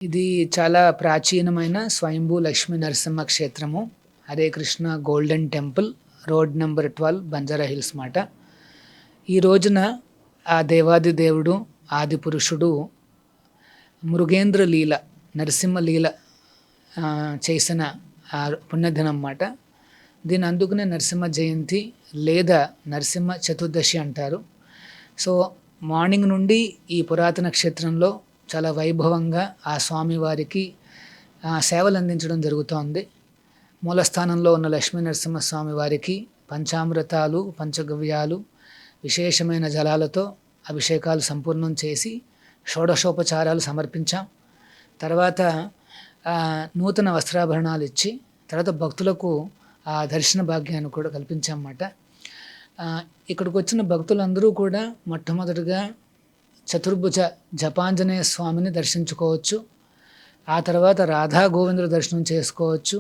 ఇది చాలా ప్రాచీనమైన స్వయంభూ లక్ష్మీ నరసింహ క్షేత్రము. Hare Krishna golden temple, road number 12, Banjara hills మాట. ఈ రోజున ఆ దేవాది దేవుడు, ఆది పురుషుడు మృగేంద్ర లీల, నరసింహ లీల చేసిన పుణ్యదినం మాట. దీని అందుకునే నరసింహ జయంతి లేదా నరసింహ చతుర్దశి అంటారు. సో మార్నింగ్ నుండి ఈ పురాతన క్షేత్రంలో చాలా వైభవంగా ఆ స్వామివారికి సేవలు అందించడం జరుగుతోంది. మూలస్థానంలో ఉన్న లక్ష్మీ నరసింహస్వామి వారికి పంచామృతాలు, పంచగవ్యాలు, విశేషమైన జలాలతో అభిషేకాలు సంపూర్ణం చేసి షోడశోపచారాలు సమర్పించాం. తర్వాత నూతన వస్త్రాభరణాలు ఇచ్చి తర్వాత భక్తులకు ఆ దర్శన భాగ్యాన్ని కూడా కల్పించామన్నమాట. ఇక్కడికి వచ్చిన భక్తులందరూ కూడా మొట్టమొదటిగా చతుర్భుజ జపాంజనేయ స్వామిని దర్శించుకోవచ్చు. ఆ తర్వాత రాధా గోవిందుల దర్శనం చేసుకోవచ్చు.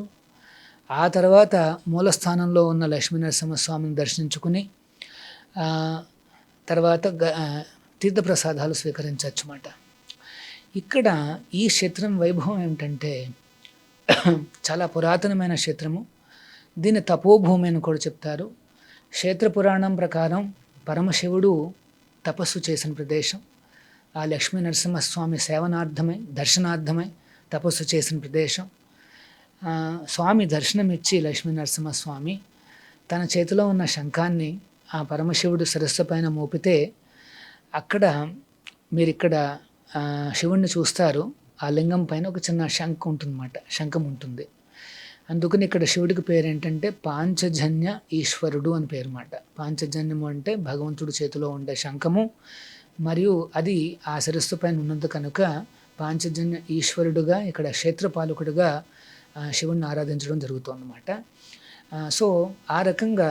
ఆ తర్వాత మూలస్థానంలో ఉన్న లక్ష్మీ నరసింహస్వామిని దర్శించుకుని తర్వాత తీర్థప్రసాదాలు స్వీకరించవచ్చు అన్నమాట. ఇక్కడ ఈ క్షేత్రం వైభవం ఏమిటంటే చాలా పురాతనమైన క్షేత్రము. దీన్ని తపోభూమి అని కూడా చెప్తారు. క్షేత్ర పురాణం ప్రకారం పరమశివుడు తపస్సు చేసిన ప్రదేశం. ఆ లక్ష్మీ నరసింహస్వామి సేవనార్థమై, దర్శనార్థమై తపస్సు చేసిన ప్రదేశం. స్వామి దర్శనమిచ్చి లక్ష్మీ నరసింహస్వామి తన చేతిలో ఉన్న శంఖాన్ని ఆ పరమశివుడు శిరస్సు పైన మోపితే అక్కడ మీరు ఇక్కడ శివుణ్ణి చూస్తారు. ఆ లింగం పైన ఒక చిన్న శంఖం ఉంటుంది. అందుకని ఇక్కడ శివుడికి పేరు ఏంటంటే పాంచజన్య ఈశ్వరుడు అని పేరు మాట. పాంచజన్యము అంటే భగవంతుడి చేతిలో ఉండే శంఖము, మరియు అది ఆ శిరస్సు పైన ఉన్నందు కనుక పాంచజన్య ఈశ్వరుడుగా ఇక్కడ క్షేత్రపాలకుడుగా శివుణ్ణి ఆరాధించడం జరుగుతుందన్నమాట. సో ఆ రకంగా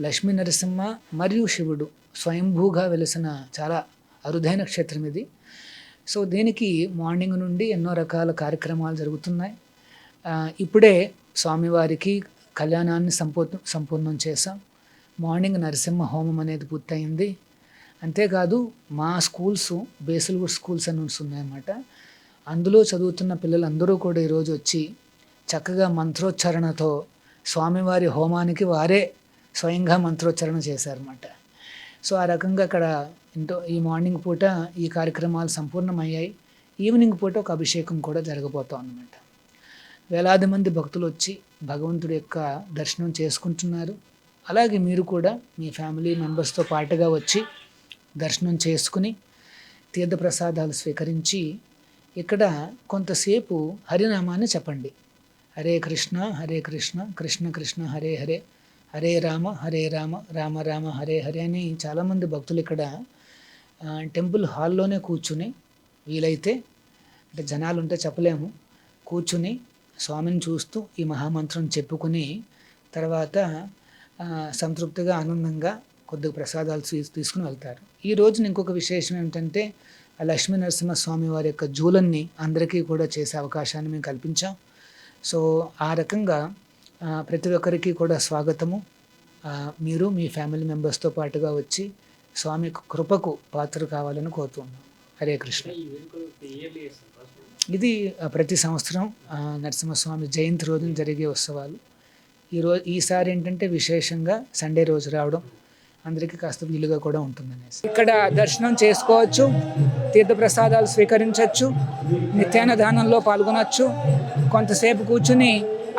లక్ష్మీ నరసింహ మరియు శివుడు స్వయంభూగా వెలిసిన చాలా అరుదైన క్షేత్రం ఇది. సో దీనికి మార్నింగ్ నుండి ఎన్నో రకాల కార్యక్రమాలు జరుగుతున్నాయి. ఇప్పుడే స్వామివారికి కళ్యాణాన్ని సంపూర్ణం చేశాం. మార్నింగ్ నరసింహ హోమం అనేది పూర్తయింది. అంతేకాదు మా స్కూల్స్ బేసిల్వుడ్ స్కూల్స్ అని ఉన్నాయన్నమాట. అందులో చదువుతున్న పిల్లలందరూ కూడా ఈరోజు వచ్చి చక్కగా మంత్రోచ్చారణతో స్వామివారి హోమానికి వారే స్వయంగా మంత్రోచ్చారణ చేశారన్నమాట. సో ఆ రకంగా అక్కడ ఈ మార్నింగ్ పూట ఈ కార్యక్రమాలు సంపూర్ణమయ్యాయి. ఈవినింగ్ పూట ఒక అభిషేకం కూడా జరగబోతాం అన్నమాట. వేలాది మంది భక్తులు వచ్చి భగవంతుడి యొక్క దర్శనం చేసుకుంటున్నారు. అలాగే మీరు కూడా మీ ఫ్యామిలీ మెంబర్స్తో పాటుగా వచ్చి దర్శనం చేసుకుని తీర్థప్రసాదాలు స్వీకరించి ఇక్కడ కొంతసేపు హరినామాన్ని చెప్పండి. హరే కృష్ణ హరే కృష్ణ కృష్ణ కృష్ణ హరే హరే, హరే రామ హరే రామ రామ రామ హరే హరే అని చాలామంది భక్తులు ఇక్కడ టెంపుల్ హాల్లోనే కూర్చుని, వీలైతే అంటే జనాలు ఉంటే చెప్పలేము, కూర్చుని స్వామిని చూస్తూ ఈ మహామంత్రం చెప్పుకుని తర్వాత సంతృప్తిగా ఆనందంగా కొద్దిగా ప్రసాదాలు తీసుకుని వెళ్తారు. ఈ రోజున ఇంకొక విశేషం ఏమిటంటే లక్ష్మీ నరసింహస్వామి వారి యొక్క జూలన్ని అందరికీ కూడా చేసే అవకాశాన్ని మేము కల్పించాం. సో ఆ రకంగా ప్రతి ఒక్కరికి కూడా స్వాగతము. మీరు మీ ఫ్యామిలీ మెంబర్స్తో పాటుగా వచ్చి స్వామి కృపకు పాత్ర కావాలని కోరుతున్నాం. హరే కృష్ణ. ఇది ప్రతి సంవత్సరం నరసింహస్వామి జయంతి రోజున జరిగే ఉత్సవాలు. ఈసారి ఏంటంటే విశేషంగా సండే రోజు రావడం అందరికీ కాస్త వీలుగా కూడా ఉంటుందనేసి ఇక్కడ దర్శనం చేసుకోవచ్చు, తీర్థప్రసాదాలు స్వీకరించవచ్చు, నిత్యాన్నదానంలో పాల్గొనవచ్చు, కొంతసేపు కూర్చుని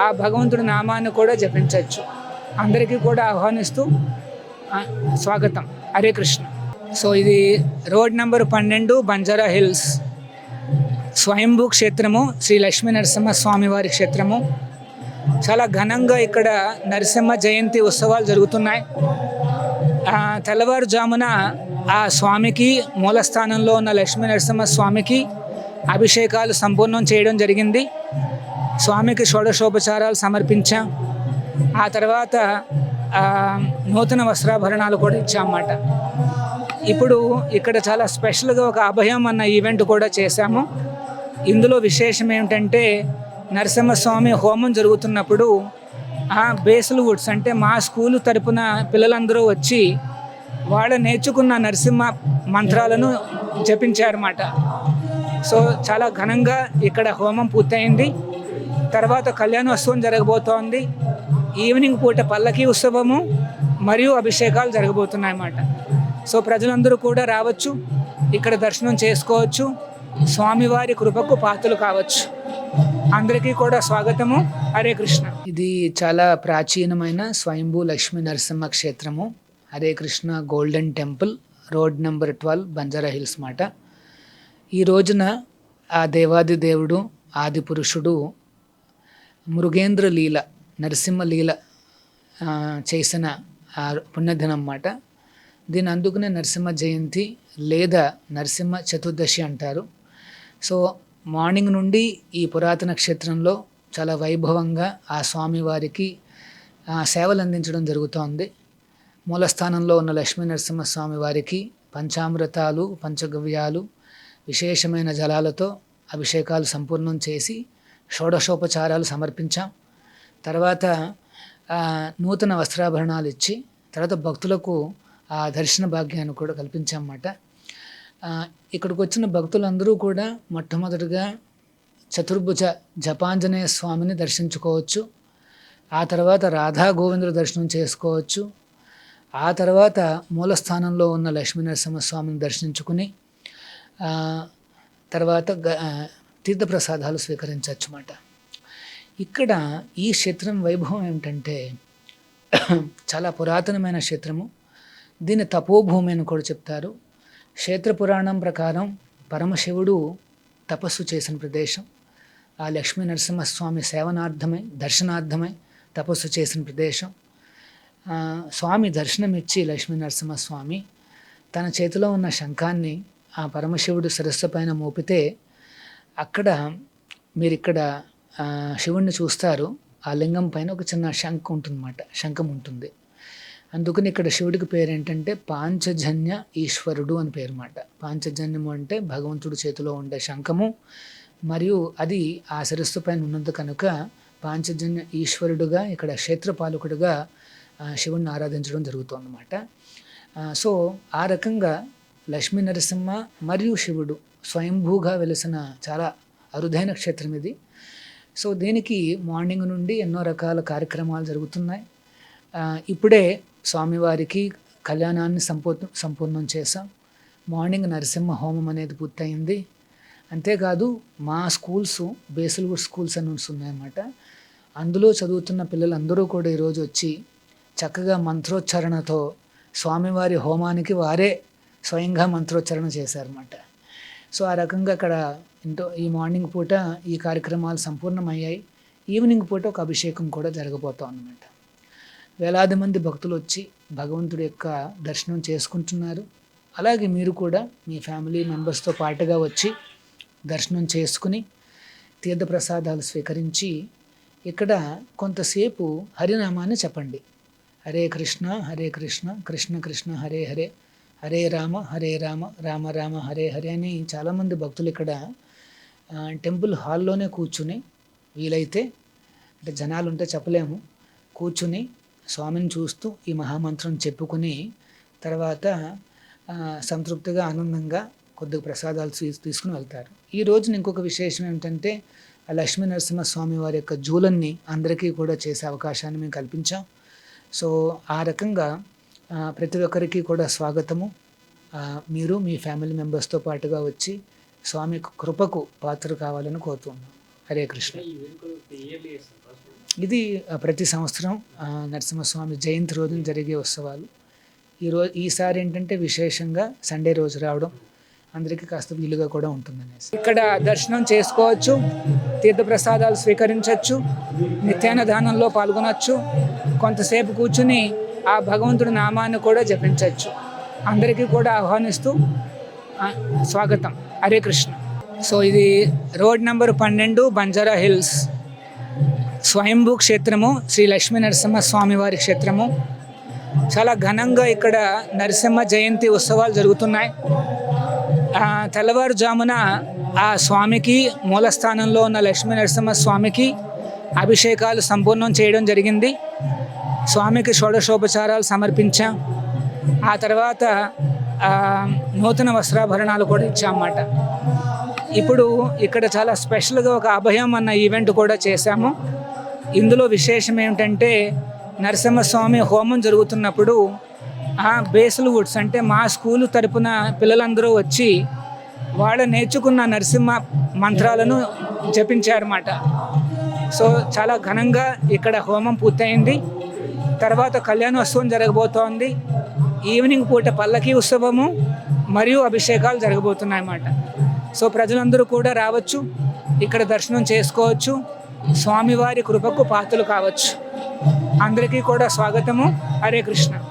ఆ భగవంతుడి నామాన్ని కూడా జపించవచ్చు. అందరికీ కూడా ఆహ్వానిస్తూ స్వాగతం. హరే కృష్ణ. సో ఇది రోడ్ నెంబర్ 12, బంజారా హిల్స్, స్వయంభూ క్షేత్రము, శ్రీ లక్ష్మీ నరసింహస్వామి వారి క్షేత్రము. చాలా ఘనంగా ఇక్కడ నరసింహ జయంతి ఉత్సవాలు జరుగుతున్నాయి. తెల్లవారుజామున ఆ స్వామికి మూలస్థానంలో ఉన్న లక్ష్మీ నరసింహస్వామికి అభిషేకాలు సంపూర్ణం చేయడం జరిగింది. స్వామికి షోడశోపచారాలు సమర్పించాం. ఆ తర్వాత నూతన వస్త్రాభరణాలు కూడా ఇచ్చామన్నమాట. ఇప్పుడు ఇక్కడ చాలా స్పెషల్గా ఒక అభయం అన్న ఈవెంట్ కూడా చేశాము. ఇందులో విశేషం ఏమిటంటే నరసింహస్వామి హోమం జరుగుతున్నప్పుడు బేసిల్వుడ్స్ అంటే మా స్కూలు తరపున పిల్లలందరూ వచ్చి వాళ్ళు నేర్చుకున్న నరసింహ మంత్రాలను జపించారన్నమాట. సో చాలా ఘనంగా ఇక్కడ హోమం పూర్తయింది. తర్వాత కళ్యాణోత్సవం జరగబోతోంది. ఈవినింగ్ పూట పల్లకీ ఉత్సవము మరియు అభిషేకాలు జరగబోతున్నాయన్నమాట. సో ప్రజలందరూ కూడా రావచ్చు, ఇక్కడ దర్శనం చేసుకోవచ్చు, స్వామివారి కృపకు పాత్రలు కావచ్చు. అందరికీ కూడా స్వాగతము. హరే కృష్ణ. ఇది చాలా ప్రాచీనమైన స్వయంభూ లక్ష్మీ నరసింహ క్షేత్రము. Hare Krishna golden temple, road number 12, Banjara hills మాట. ఈ రోజున ఆ దేవాది దేవుడు, ఆది పురుషుడు మృగేంద్ర లీల, నరసింహ లీల చేసిన పుణ్యదినం అన్నమాట. దీని అందుకునే నరసింహ జయంతి లేదా నరసింహ చతుర్దశి అంటారు. సో మార్నింగ్ నుండి ఈ పురాతన క్షేత్రంలో చాలా వైభవంగా ఆ స్వామివారికి సేవలు అందించడం జరుగుతోంది. మూలస్థానంలో ఉన్న లక్ష్మీ నరసింహస్వామి వారికి పంచామృతాలు, పంచగవ్యాలు, విశేషమైన జలాలతో అభిషేకాలు సంపూర్ణం చేసి షోడశోపచారాలు సమర్పించాం. తర్వాత నూతన వస్త్రాభరణాలు ఇచ్చి తర్వాత భక్తులకు ఆ దర్శన భాగ్యాన్ని కూడా కల్పించామన్నమాట. ఇక్కడికి వచ్చిన భక్తులందరూ కూడా మొట్టమొదటిగా చతుర్భుజ జపాంజనేయ స్వామిని దర్శించుకోవచ్చు. ఆ తర్వాత రాధా గోవిందుల దర్శనం చేసుకోవచ్చు. ఆ తర్వాత మూలస్థానంలో ఉన్న లక్ష్మీ నరసింహస్వామిని దర్శించుకుని తర్వాత తీర్థప్రసాదాలు స్వీకరించవచ్చు అన్నమాట. ఇక్కడ ఈ క్షేత్రం వైభవం ఏమిటంటే చాలా పురాతనమైన క్షేత్రము. దీన్ని తపోభూమి అని కూడా చెప్తారు. క్షేత్ర పురాణం ప్రకారం పరమశివుడు తపస్సు చేసిన ప్రదేశం. ఆ లక్ష్మీ నరసింహస్వామి సేవనార్థమై, దర్శనార్థమై తపస్సు చేసిన ప్రదేశం. స్వామి దర్శనమిచ్చి లక్ష్మీ నరసింహస్వామి తన చేతిలో ఉన్న శంఖాన్ని ఆ పరమశివుడు శిరస్సు పైన మోపితే అక్కడ మీరు ఇక్కడ శివుణ్ణి చూస్తారు. ఆ లింగం పైన ఒక చిన్న శంఖం ఉంటుంది. అందుకని ఇక్కడ శివుడికి పేరు ఏంటంటే పాంచజన్య ఈశ్వరుడు అని పేరు మాట. పాంచజన్యము అంటే భగవంతుడి చేతిలో ఉండే శంఖము, మరియు అది ఆ శిరస్సు పైన ఉన్నందు కనుక పాంచజన్య ఈశ్వరుడుగా ఇక్కడ క్షేత్రపాలకుడుగా శివుడిని ఆరాధించడం జరుగుతుందన్నమాట. సో ఆ రకంగా లక్ష్మీ నరసింహ మరియు శివుడు స్వయంభూగా వెలిసిన చాలా అరుదైన క్షేత్రం ఇది. సో దీనికి మార్నింగ్ నుండి ఎన్నో రకాల కార్యక్రమాలు జరుగుతున్నాయి. ఇప్పుడే స్వామివారికి కళ్యాణాన్ని సంపూర్ణం చేసాం. మార్నింగ్ నరసింహ హోమం అనేది పూర్తయింది. అంతేకాదు మా స్కూల్స్ బేసిల్వుడ్ స్కూల్స్ అని ఉన్నాయన్నమాట. అందులో చదువుతున్న పిల్లలందరూ కూడా ఈరోజు వచ్చి చక్కగా మంత్రోచ్చారణతో స్వామివారి హోమానికి వారే స్వయంగా మంత్రోచ్చారణ చేశారన్నమాట. సో ఆ రకంగా అక్కడ ఈ మార్నింగ్ పూట ఈ కార్యక్రమాలు సంపూర్ణమయ్యాయి. ఈవినింగ్ పూట ఒక అభిషేకం కూడా జరగబోతాం అన్నమాట. వేలాది మంది భక్తులు వచ్చి భగవంతుడి యొక్క దర్శనం చేసుకుంటున్నారు. అలాగే మీరు కూడా మీ ఫ్యామిలీ మెంబర్స్తో పాటుగా వచ్చి దర్శనం చేసుకుని తీర్థప్రసాదాలు స్వీకరించి ఇక్కడ కొంతసేపు హరినామాన్ని చెప్పండి. హరే కృష్ణ హరే కృష్ణ కృష్ణ కృష్ణ హరే హరే, హరే రామ రామ రామ హరే హరే అని చాలామంది భక్తులు ఇక్కడ టెంపుల్ హాల్లోనే కూర్చుని, వీలైతే అంటే జనాలు ఉంటే చెప్పలేము, కూర్చుని స్వామిని చూస్తూ ఈ మహామంత్రం చెప్పుకుని తర్వాత సంతృప్తిగా ఆనందంగా కొద్దిగా ప్రసాదాలు తీసుకుని వెళ్తారు. ఈ రోజున ఇంకొక విశేషం ఏమిటంటే లక్ష్మీ నరసింహస్వామి వారి యొక్క జూలన్ని అందరికీ కూడా చేసే అవకాశాన్ని మేము కల్పించాం. సో ఆ రకంగా ప్రతి ఒక్కరికి కూడా స్వాగతము. మీరు మీ ఫ్యామిలీ మెంబర్స్తో పాటుగా వచ్చి స్వామి కృపకు పాత్ర కావాలని కోరుతున్నాం. హరే కృష్ణ. ఇది ప్రతి సంవత్సరం నరసింహస్వామి జయంతి రోజున జరిగే ఉత్సవాలు. ఈసారి ఏంటంటే విశేషంగా సండే రోజు రావడం అందరికీ కాస్త వీలుగా కూడా ఉంటుందనేసి ఇక్కడ దర్శనం చేసుకోవచ్చు, తీర్థప్రసాదాలు స్వీకరించవచ్చు, నిత్యాన్నదానంలో పాల్గొనవచ్చు, కొంతసేపు కూర్చుని ఆ భగవంతుడి నామాన్ని కూడా జపించవచ్చు. అందరికీ కూడా ఆహ్వానిస్తూ స్వాగతం. హరే కృష్ణ. సో ఇది రోడ్ నెంబర్ 12, బంజారా హిల్స్, స్వయంభూ క్షేత్రము, శ్రీ లక్ష్మీ నరసింహ స్వామి వారి క్షేత్రము. చాలా ఘనంగా ఇక్కడ నరసింహ జయంతి ఉత్సవాలు జరుగుతున్నాయి. తెల్లవారుజామున ఆ స్వామికి మూలస్థానంలో ఉన్న లక్ష్మీ నరసింహ స్వామికి అభిషేకాలు సంపూర్ణం చేయడం జరిగింది. స్వామికి షోడశోపచారాలు సమర్పించాం. ఆ తర్వాత నూతన వస్త్రాభరణాలు కూడా ఇచ్చామన్నమాట. ఇప్పుడు ఇక్కడ చాలా స్పెషల్గా ఒక అభయం అన్న ఈవెంట్ కూడా చేశాము. ఇందులో విశేషం ఏమిటంటే నరసింహస్వామి హోమం జరుగుతున్నప్పుడు బేసల్ వుడ్స్ అంటే మా స్కూలు తరపున పిల్లలందరూ వచ్చి వాళ్ళు నేర్చుకున్న నరసింహ మంత్రాలను జపించారన్నమాట. సో చాలా ఘనంగా ఇక్కడ హోమం పూర్తయింది. తర్వాత కళ్యాణోత్సవం జరగబోతోంది. ఈవినింగ్ పూట పల్లకీ ఉత్సవము మరియు అభిషేకాలు జరగబోతున్నాయన్నమాట. సో ప్రజలందరూ కూడా రావచ్చు, ఇక్కడ దర్శనం చేసుకోవచ్చు, స్వామివారి కృపకు పాత్రలు కావచ్చు. అందరికీ కూడా స్వాగతము. హరే కృష్ణ.